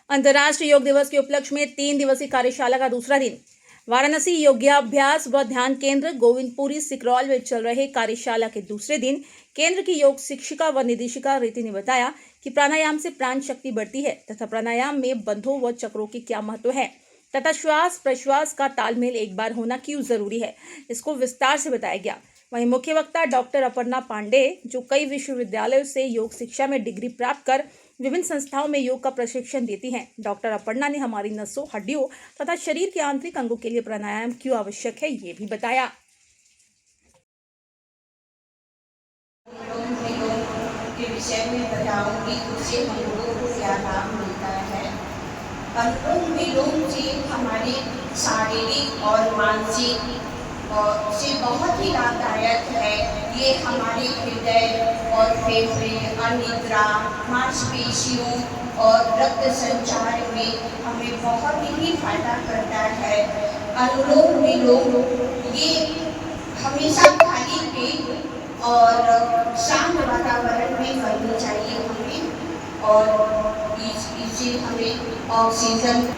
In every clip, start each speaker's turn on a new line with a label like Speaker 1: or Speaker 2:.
Speaker 1: अंतर्राष्ट्रीय योग दिवस के उपलक्ष्य में 3 दिवसीय कार्यशाला का दूसरा दिन वाराणसी योगाभ्यास व ध्यान केंद्र गोविंदपुरी सिकरौल में चल रहे कार्यशाला के दूसरे दिन केंद्र की योग शिक्षिका व निदेशिका रीति ने बताया कि प्राणायाम से प्राण शक्ति बढ़ती है तथा प्राणायाम में बंधों व चक्रों की क्या महत्व है तथा श्वास प्रश्वास का तालमेल एक बार होना क्यों जरूरी है, इसको विस्तार से बताया गया। वहीं मुख्य वक्ता डॉक्टर अपर्णा पांडे, जो कई विश्वविद्यालयों से योग शिक्षा में डिग्री प्राप्त कर विभिन्न संस्थाओं में योग का प्रशिक्षण देती हैं। डॉक्टर अपर्णा ने हमारी नसों, हड्डियों तथा शरीर के आंतरिक अंगों के लिए प्राणायाम क्यों आवश्यक है, ये भी बताया।
Speaker 2: के विषय में बताऊंगी, उससे हम लोगों को क्या लाभ मिलता है। अनुलोम विलोम से हमारे शारीरिक और मानसिक से बहुत ही लाभदायक है। ये हमारे हृदय और फेफड़े, अनिद्रा, मांसपेशियों और रक्त संचार में हमें बहुत ही फायदा करता है। अनुलोम विलोम ये हमेशा खाली पेट और शांत वातावरण में करनी चाहिए हमें, और इससे हमें ऑक्सीजन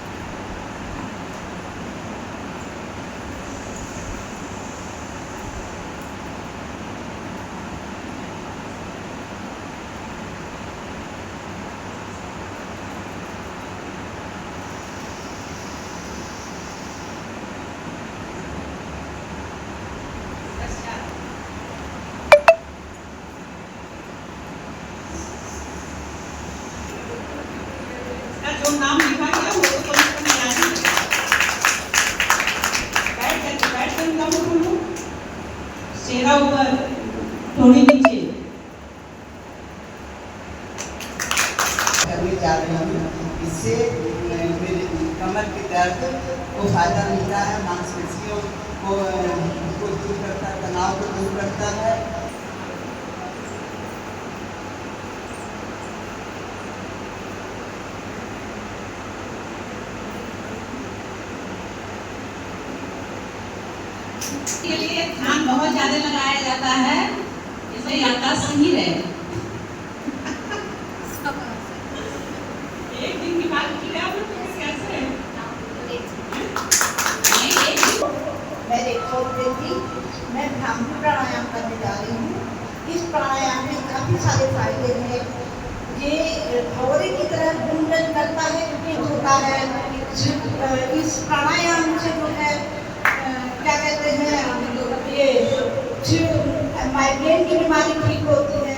Speaker 3: जो नाम लिखा गया वो तो तुमको याद ही है। बैठ कर उनका मुंह खोलो, चेहरा ऊपर, थोड़ी नीचे।
Speaker 4: करने जा रही हूँ, इससे मेरे कमर के दर्द को फायदा मिलता है, मांसपेशियों को दूर करता है, तनाव को दूर करता है।
Speaker 3: के लिए ध्यान बहुत ज्यादा लगाया जाता है, इससे याददाश्त सही रहे। एक दिन की बात की आप कैसे?
Speaker 2: मैं रेखा थी, मैं भ्रामरी प्राणायाम करने जा रही हूँ। इस प्राणायाम में काफ़ी सारे फायदे हैं। ये भौरे की तरह गुंजन करता है, होता है। इस प्राणायाम से जो है क्या कहते हैं, ये माइग्रेन की बीमारी ठीक होती है।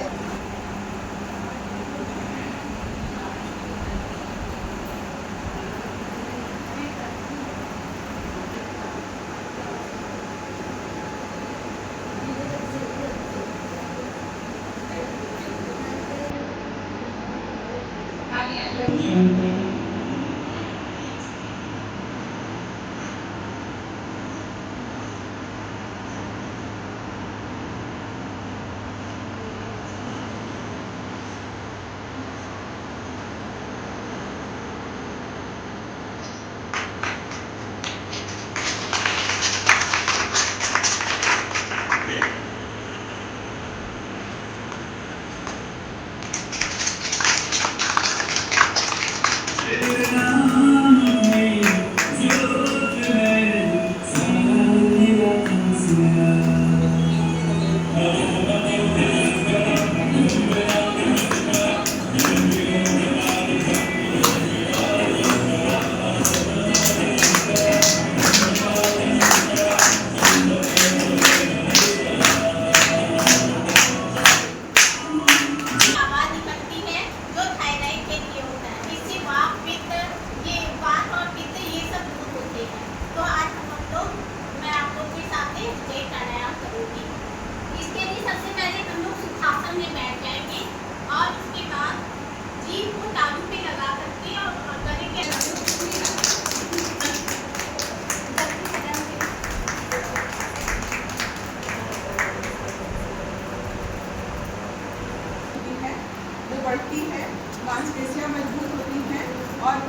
Speaker 5: बढ़ती है, मांसपेशियां मजबूत होती हैं और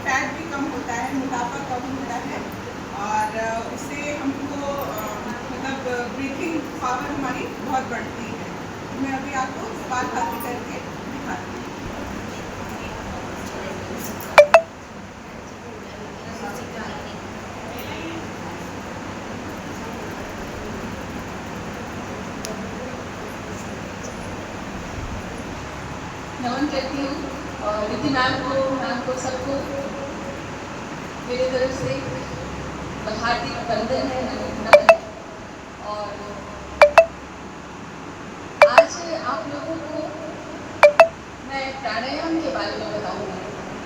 Speaker 5: फैट भी कम होता है, मोटापा कम होता है, और उससे हमको मतलब ब्रीथिंग पावर हमारी बहुत बढ़ती है। मैं अभी आपको कपालभाति करके दिखाती हूँ।
Speaker 6: नमन करती हूँ और विधि मैम को सबको मेरे तरफ से हार्दिक वंदन है, नमन है। और आज आप लोगों को मैं प्राणायाम के बारे में बताऊंगी।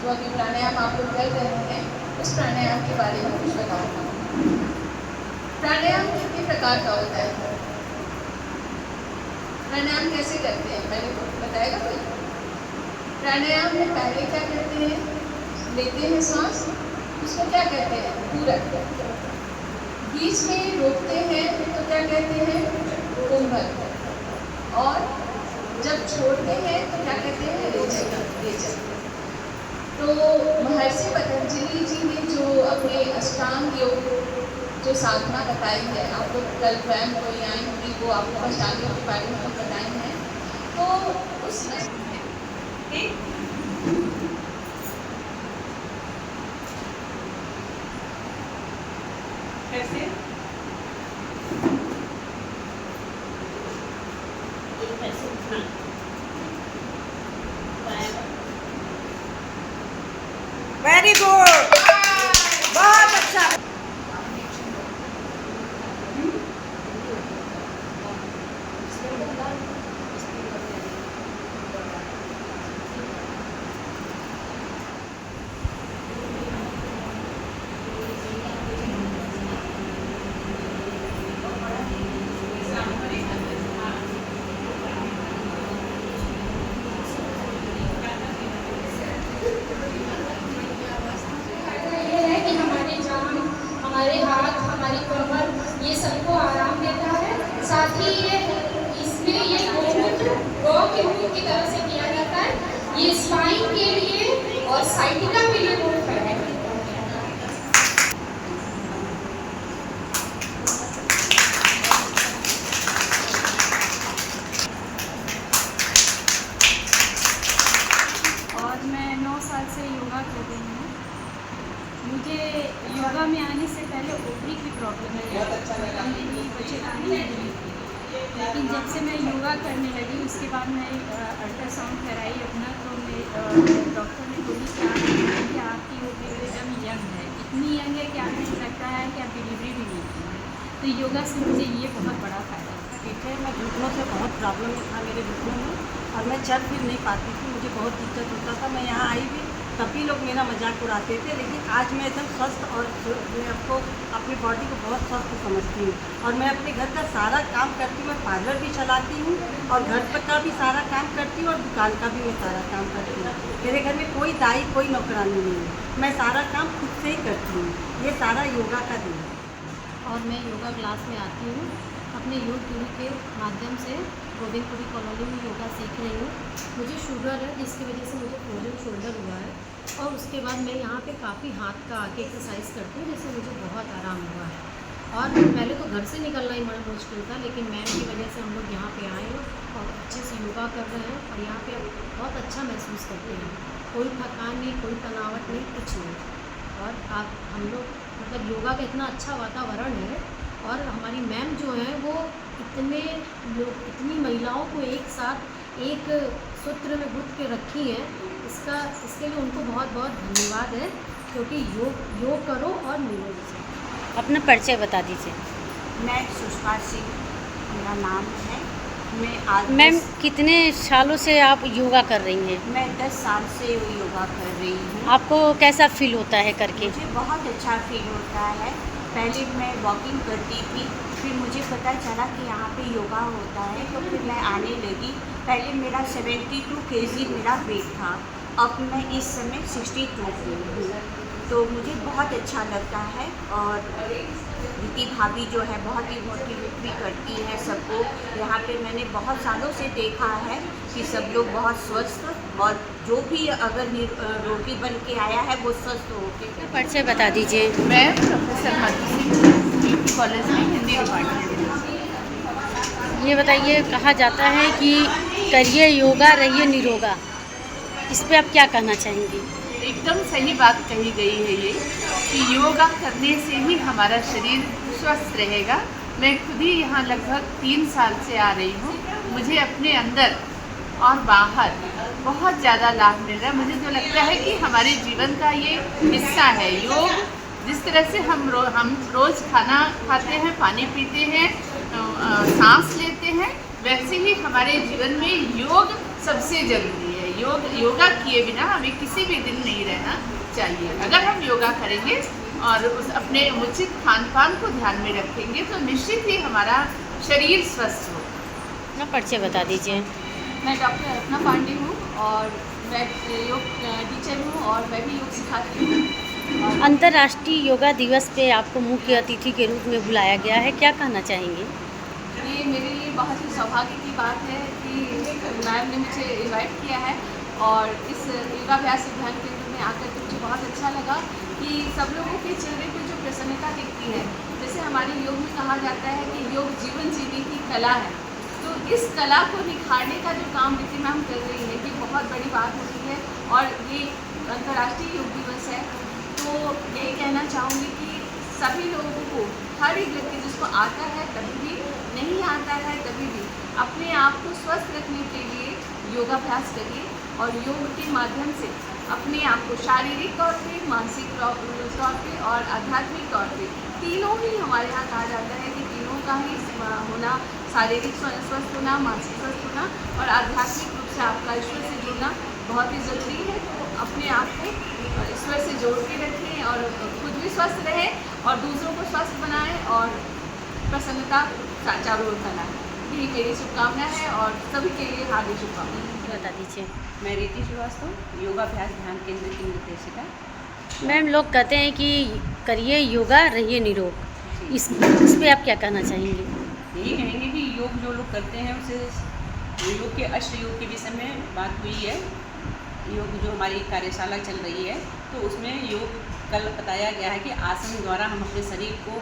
Speaker 6: जो अभी प्राणायाम आप लोग कर रहे हैं उस प्राणायाम के बारे में कुछ बताऊंगा। प्राणायाम कितने प्रकार का होता है? प्राणायाम कैसे करते हैं मैंने बताएगा कोई? प्राणायाम में पहले क्या करते हैं, लेते हैं सांस, उसको क्या कहते हैं? पूरक। बीच में रोकते हैं तो क्या कहते हैं? कुंभक। और जब छोड़ते हैं तो क्या कहते हैं? रेचक। तो महर्षि पतंजलि जी ने जो अपने अष्टांग योग जो साधना बताई है, आप लोग कल स्वयं कोई आई होंगी वो आपको अष्टांग योग के बारे में तो बताई हैं। तो उस
Speaker 3: कैसे
Speaker 7: वेरी गुड, बहुत अच्छा।
Speaker 8: हमारे हाथ, हमारी कमर, ये सबको आराम देता है। साथ ही ये इसमें ये गोमूत्र गौ के दूध की तरह से किया जाता है। ये स्पाइन के लिए और साइटिका के लिए बहुत फायदा है।
Speaker 9: और मैं 9 साल से योगा कर रही हूँ। मुझे योगा में आने से पहले ओवरी की प्रॉब्लम है, मेरी बच्चेदानी नहीं हुई थी। लेकिन जब से मैं योगा करने लगी उसके बाद मैं अल्ट्रासाउंड कराई अपना, तो मैं डॉक्टर ने बोली कि आपकी ओवरी एकदम यंग है, इतनी यंग है कि आपको लगता है कि आप डिलीवरी भी नहीं की है। तो योगा से मुझे ये बहुत बड़ा फ़ायदा है।
Speaker 7: ठीक है, मैं घुटनों से बहुत प्रॉब्लम था मेरे घुटनों में, और मैं चल फिर नहीं पाती थी, मुझे बहुत दिक्कत होता था। मैं यहाँ आई भी तब भी लोग मेरा मजाक उड़ाते थे, लेकिन आज मैं एकदम स्वस्थ और मैं आपको अपनी बॉडी को बहुत स्वस्थ समझती हूँ। और मैं अपने घर का सारा काम करती हूँ, मैं पार्लर भी चलाती हूँ और घर पर का भी सारा काम करती हूँ और दुकान का भी मैं सारा काम करती हूँ। मेरे घर में कोई दाई, कोई नौकरानी नहीं है, मैं सारा काम खुद से ही करती हूँ। ये सारा योगा का दिन है।
Speaker 9: और मैं योगा क्लास में आती हूँ, अपने योग गुरु के माध्यम से गोविंदपुरी कॉलोनी में योगा सीख रही हूँ। मुझे शुगर है जिसकी वजह से मुझे फ्रोजन शोल्डर हुआ है, और उसके बाद मैं यहाँ पे काफ़ी हाथ का आके एक्सरसाइज करती हूँ, जिससे मुझे बहुत आराम हुआ है। और पहले तो घर से निकलना ही बड़ा मुश्किल था, लेकिन मैम की वजह से हम लोग यहाँ पे आए हैं और अच्छे से योगा कर रहे हैं, और यहाँ पे बहुत अच्छा महसूस करते हैं। कोई थकान नहीं, कोई तनावट नहीं, कुछ नहीं। और आप हम लोग मतलब योगा का इतना अच्छा वातावरण है, और हमारी मैम जो है वो इतनी महिलाओं को एक साथ एक सूत्र में गुंथ के रखी हैं। इसके लिए उनको बहुत बहुत धन्यवाद है, क्योंकि योग करो और निरोग रहो।
Speaker 10: अपना परिचय बता दीजिए।
Speaker 11: मैं सुषमा सिंह मेरा नाम है। मैं आज
Speaker 10: मैम कितने सालों से आप योगा कर रही हैं?
Speaker 11: मैं 10 साल से योगा कर रही हूँ।
Speaker 10: आपको कैसा फील होता है करके?
Speaker 11: मुझे बहुत अच्छा फील होता है। पहले मैं वॉकिंग करती थी, फिर मुझे पता चला कि यहाँ पे योगा होता है, तो फिर मैं आने लगी। पहले मेरा 72 kg मेरा वेट था, अब मैं इस समय 62 हूँ, तो मुझे बहुत अच्छा लगता है। और दीदी भाभी जो है बहुत ही मोटिवेट भी करती है सबको। यहाँ पे मैंने बहुत सालों से देखा है कि सब लोग बहुत स्वस्थ, और जो भी अगर रोगी बन के आया है वो स्वस्थ होके।
Speaker 10: परिचय बता दीजिए।
Speaker 6: मैं प्रोफेसर माधुरी सिंह कॉलेज में हिंदी डिपार्टमेंट।
Speaker 10: ये बताइए, कहा जाता है कि करिए योगा रहिए निरोगा, इस पे आप क्या कहना चाहेंगी?
Speaker 6: एकदम सही बात कही गई है ये कि योगा करने से ही हमारा शरीर स्वस्थ रहेगा। मैं खुद ही यहाँ लगभग 3 साल से आ रही हूँ। मुझे अपने अंदर और बाहर बहुत ज़्यादा लाभ मिल रहा है। मुझे तो लगता है कि हमारे जीवन का ये हिस्सा है योग। जिस तरह से हम रोज़ खाना खाते हैं, पानी पीते हैं, सांस लेते हैं, वैसे ही हमारे जीवन में योग सबसे ज़रूरी है। योगा किए बिना हमें किसी भी दिन नहीं रहना चाहिए। अगर हम योगा करेंगे और अपने उचित खान पान को ध्यान में रखेंगे तो निश्चित ही हमारा शरीर स्वस्थ हो।
Speaker 10: अपना परिचय बता दीजिए।
Speaker 6: मैं डॉक्टर अर्पणा पांडे हूँ और मैं योग टीचर हूँ और मैं भी योग सिखाती हूँ।
Speaker 10: अंतर्राष्ट्रीय योगा दिवस पे आपको मुख्य अतिथि के रूप में बुलाया गया है, क्या कहना चाहेंगे?
Speaker 6: ये मेरे लिए बहुत ही सौभाग्य की बात है कि मैम ने मुझे इनवाइट किया है और इस योगाभ्यास ध्यान केंद्र में आकर के मुझे बहुत अच्छा लगा कि सब लोगों के चेहरे पर जो प्रसन्नता दिखती है। जैसे हमारे योग में कहा जाता है कि योग जीवन जीने की कला है, तो इस कला को निखारने का जो काम नीति मैम कर रही है, ये बहुत बड़ी बात होती है। और ये अंतर्राष्ट्रीय योग दिवस है, तो यही कहना चाहूँगी कि सभी लोगों को, हर एक व्यक्ति जिसको आता है कभी भी, नहीं आता है कभी भी, अपने आप को स्वस्थ रखने के लिए योगाभ्यास करिए और योग के माध्यम से अपने आप को शारीरिक तौर पे, मानसिक तौर पे और आध्यात्मिक तौर पे, तीनों ही हमारे यहाँ कहा जाता है कि तीनों का ही होना, शारीरिक स्वस्थ होना, मानसिक स्वस्थ होना और आध्यात्मिक रूप से आपका ईश्वर से जुड़ना बहुत ही ज़रूरी है। तो अपने आप को ईश्वर से जोड़ के रखें और खुद भी स्वस्थ रहें और दूसरों को स्वस्थ बनाएं और प्रसन्नता चारों ओर फैलाएं। यही मेरी शुभकामना है और सभी के लिए हार्दिक शुभकामनाएं।
Speaker 10: बता दीजिए।
Speaker 11: मैं रीति श्रीवास्तव, योगाभ्यास ध्यान केंद्र की निर्देशिका।
Speaker 10: मैम, लोग कहते हैं कि करिए योगा, रहिए निरोग, इस पे आप क्या कहना चाहेंगे?
Speaker 11: यही कहेंगे कि योग जो लोग करते हैं उसे योग के अष्ट योग के विषय में बात हुई है। योग जो हमारी कार्यशाला चल रही है तो उसमें योग कल बताया गया है कि आसन द्वारा हम अपने शरीर को,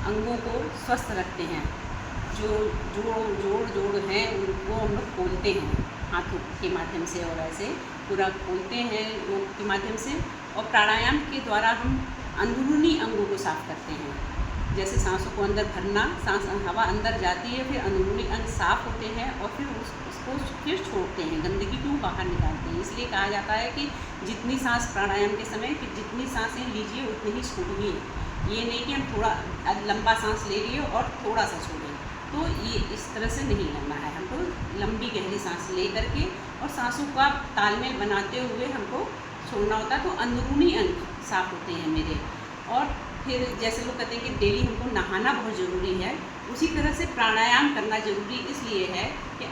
Speaker 11: अंगों को स्वस्थ रखते हैं। जो जोड़ हैं उनको हम लोग खोलते हैं हाथों के माध्यम से और ऐसे पूरा खोलते हैं योग के माध्यम से। और प्राणायाम के द्वारा हम अंदरूनी अंगों को साफ करते हैं। जैसे सांसों को अंदर भरना, सांस हवा अंदर जाती है, फिर अंदरूनी अंग साफ होते हैं और फिर उसको फिर छोड़ते हैं, गंदगी को बाहर निकालते हैं। इसलिए कहा जाता है कि जितनी सांस प्राणायाम के समय कि जितनी सांसें लीजिए उतनी ही छोड़िए। ये नहीं कि हम थोड़ा लंबा सांस ले लिए और थोड़ा सा छोड़ें, तो ये इस तरह से नहीं करना है। हमको लंबी गहरी सांस ले करके और सांसों का तालमेल बनाते हुए हमको छोड़ना होता है, तो अंदरूनी अंग साफ होते हैं मेरे। और फिर जैसे लोग कहते हैं कि डेली हमको नहाना बहुत ज़रूरी है, उसी तरह से प्राणायाम करना ज़रूरी इसलिए है कि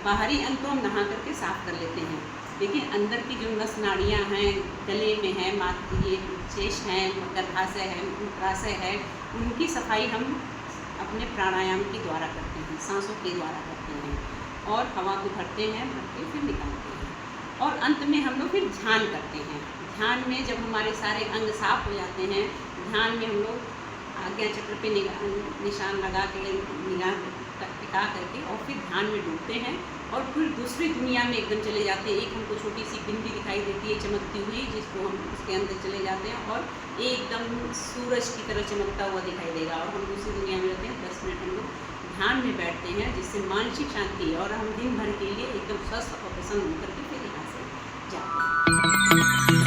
Speaker 11: बाहरी अंग तो हम नहा करके साफ कर लेते हैं, लेकिन अंदर की जो नस नाड़ियाँ हैं, गले में है, ये शेष हैं, गर्भाशय है, मूत्राशय है, उनकी सफाई हम अपने प्राणायाम के द्वारा करते हैं, सांसों के द्वारा करते हैं और हवा को भरते हैं, भर के फिर निकालते हैं। और अंत में हम लोग फिर ध्यान करते हैं। ध्यान में जब हमारे सारे अंग साफ हो जाते हैं, ध्यान में हम लोग आज्ञा चक्र पे निशान लगा के निगाह टिका करके और फिर ध्यान में डूबते हैं और फिर दूसरी दुनिया में एकदम चले जाते हैं। एक हमको छोटी सी बिंदी दिखाई देती है चमकती हुई, जिसको हम उसके अंदर चले जाते हैं और एकदम सूरज की तरह चमकता हुआ दिखाई देगा और हम दूसरी दुनिया में रहते हैं। 10 मिनट हम लोग ध्यान में बैठते हैं, जिससे मानसिक शांति और हम दिन भर के लिए एकदम स्वस्थ और प्रसन्न होकर के फिर यहाँ से जाते हैं।